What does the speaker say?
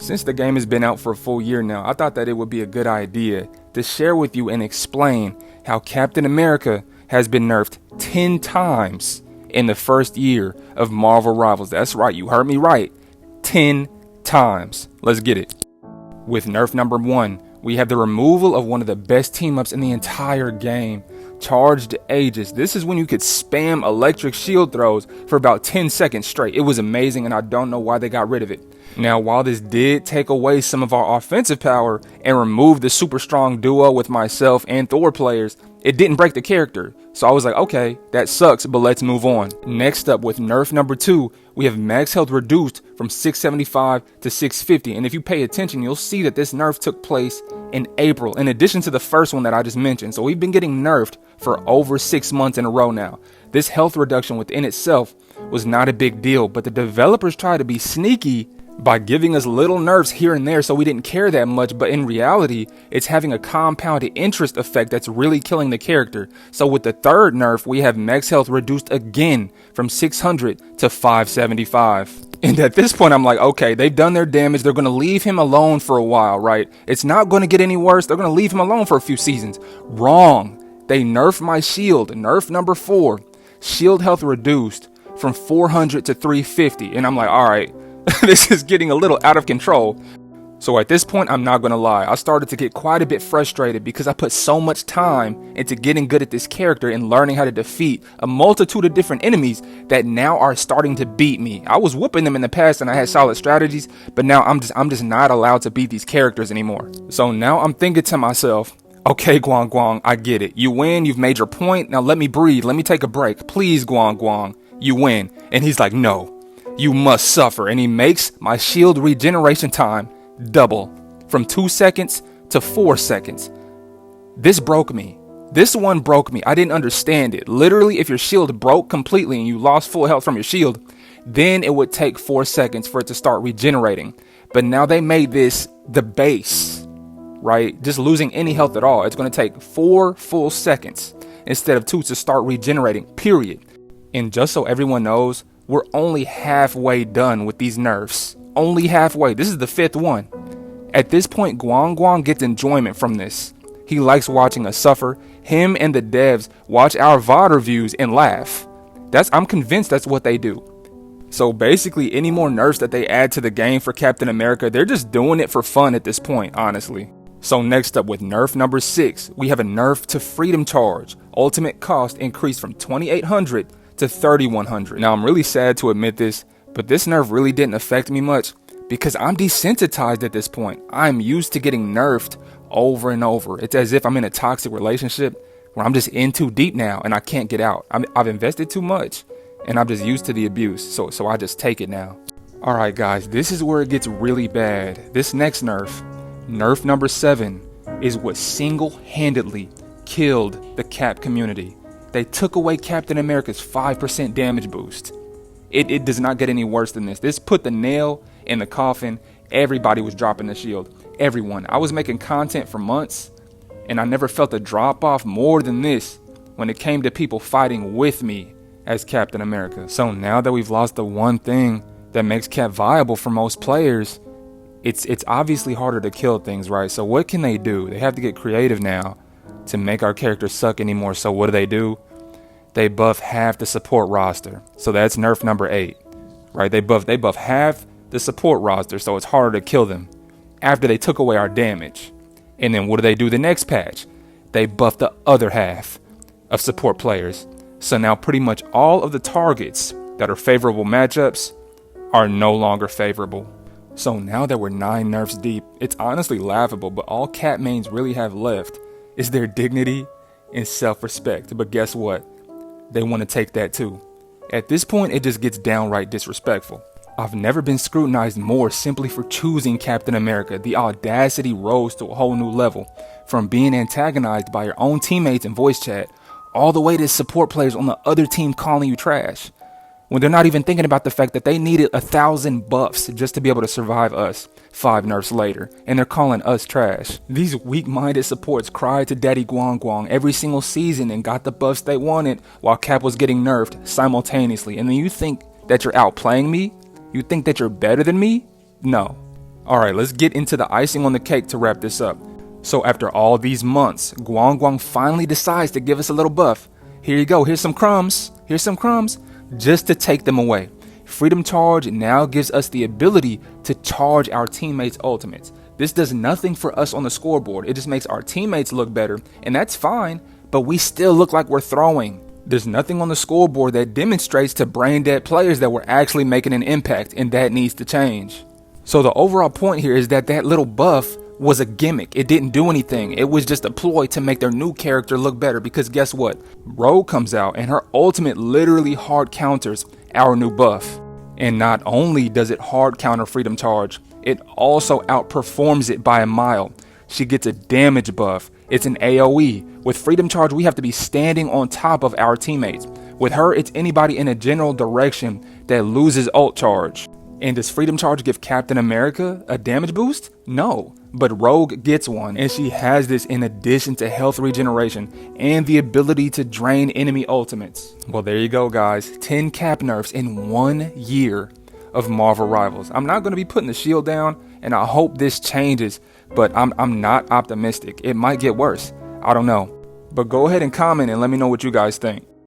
Since the game has been out for a full year now, I thought that it would be a good idea to share with you and explain how Captain America has been nerfed 10 times in the first year of Marvel Rivals. That's right, you heard me right. 10 times. Let's get it. With nerf number 1, we have the removal of one of the best team-ups in the entire game, Charged Aegis. This is when you could spam electric shield throws for about 10 seconds straight. It was amazing, and I don't know why they got rid of it. Now, while this did take away some of our offensive power and remove the super strong duo with myself and Thor players, it didn't break the character. So I was like, okay, that sucks, but let's move on. Next up, with nerf number 2, we have max health reduced from 675 to 650. And if you pay attention, you'll see that this nerf took place in April, in addition to the first one that I just mentioned. So we've been getting nerfed for over 6 months in a row now. This health reduction within itself was not a big deal, but the developers tried to be sneaky by giving us little nerfs here and there so we didn't care that much, but in reality, it's having a compounded interest effect that's really killing the character. So with the third nerf, we have max health reduced again from 600 to 575. And at this point, I'm like, okay, they've done their damage. They're going to leave him alone for a while, right? It's not going to get any worse. They're going to leave him alone for a few seasons. Wrong. They nerfed my shield. Nerf number 4. Shield health reduced from 400 to 350. And I'm like, all right. This is getting a little out of control. So at this point, I'm not going to lie, I started to get quite a bit frustrated because I put so much time into getting good at this character and learning how to defeat a multitude of different enemies that now are starting to beat me. I was whooping them in the past and I had solid strategies, but now I'm just not allowed to beat these characters anymore. So now I'm thinking to myself, okay, Guang Guang, I get it. You win, you've made your point. Now let me breathe. Let me take a break. Please, Guang Guang, you win. And he's like, no. You must suffer, and he makes my shield regeneration time double from 2 seconds to 4 seconds. This broke me. This one broke me. I didn't understand it. Literally, if your shield broke completely and you lost full health from your shield, then it would take 4 seconds for it to start regenerating. But now they made this the base, right? Just losing any health at all. It's going to take 4 full seconds instead of 2 to start regenerating, period. And just so everyone knows, we're only halfway done with these nerfs. Only halfway. This is the 5th one. At this point, Guang Guang gets enjoyment from this. He likes watching us suffer. Him and the devs watch our VOD reviews and laugh. I'm convinced that's what they do. So basically, any more nerfs that they add to the game for Captain America, they're just doing it for fun at this point, honestly. So next up, with nerf number 6, we have a nerf to freedom charge. Ultimate cost increased from 2,800 to 3,100. Now, I'm really sad to admit this, but this nerf really didn't affect me much because I'm desensitized at this point. I'm used to getting nerfed over and over. It's as if I'm in a toxic relationship where I'm just in too deep now and I can't get out. I've invested too much and I'm just used to the abuse, so I just take it now. Alright guys, this is where it gets really bad. This next nerf number 7, is what single-handedly killed the Cap community. They took away Captain America's 5% damage boost. It does not get any worse than this. This put the nail in the coffin. Everybody was dropping the shield. Everyone. I was making content for months, and I never felt a drop off more than this when it came to people fighting with me as Captain America. So now that we've lost the one thing that makes Cap viable for most players, it's obviously harder to kill things, right? So what can they do? They have to get creative now to make our characters suck anymore. So what do? They buff half the support roster. So that's nerf number 8, right? They buff half the support roster, so it's harder to kill them after they took away our damage. And then what do? The next patch, they buff the other half of support players. So now pretty much all of the targets that are favorable matchups are no longer favorable. So now that we're 9 nerfs deep, it's honestly laughable, but all Cap mains really have left is their dignity and self-respect. But guess what? They want to take that too. At this point, it just gets downright disrespectful. I've never been scrutinized more simply for choosing Captain America. The audacity rose to a whole new level. From being antagonized by your own teammates in voice chat, all the way to support players on the other team calling you trash, when they're not even thinking about the fact that they needed 1,000 buffs just to be able to survive us 5 nerfs later, and they're calling us trash. These weak-minded supports cried to Daddy Guang Guang every single season and got the buffs they wanted while Cap was getting nerfed simultaneously. And then you think that you're outplaying me? You think that you're better than me? No. Alright, let's get into the icing on the cake to wrap this up. So after all these months, Guang Guang finally decides to give us a little buff. Here you go, here's some crumbs, just to take them away. Freedom Charge now gives us the ability to charge our teammates' ultimates. This does nothing for us on the scoreboard, it just makes our teammates look better, and that's fine, but we still look like we're throwing. There's nothing on the scoreboard that demonstrates to brain dead players that we're actually making an impact, and that needs to change. So the overall point here is that little buff was a gimmick. It didn't do anything. It was just a ploy to make their new character look better, because guess what? Rogue comes out and her ultimate literally hard counters our new buff. And not only does it hard counter Freedom Charge, it also outperforms it by a mile. She gets a damage buff. It's an AoE. With Freedom Charge, we have to be standing on top of our teammates. With her, it's anybody in a general direction that loses ult charge. And does Freedom Charge give Captain America a damage boost? No, but Rogue gets one, and she has this in addition to health regeneration and the ability to drain enemy ultimates. Well, there you go, guys. 10 cap nerfs in 1 year of Marvel Rivals. I'm not going to be putting the shield down, and I hope this changes, but I'm not optimistic. It might get worse. I don't know. But go ahead and comment and let me know what you guys think.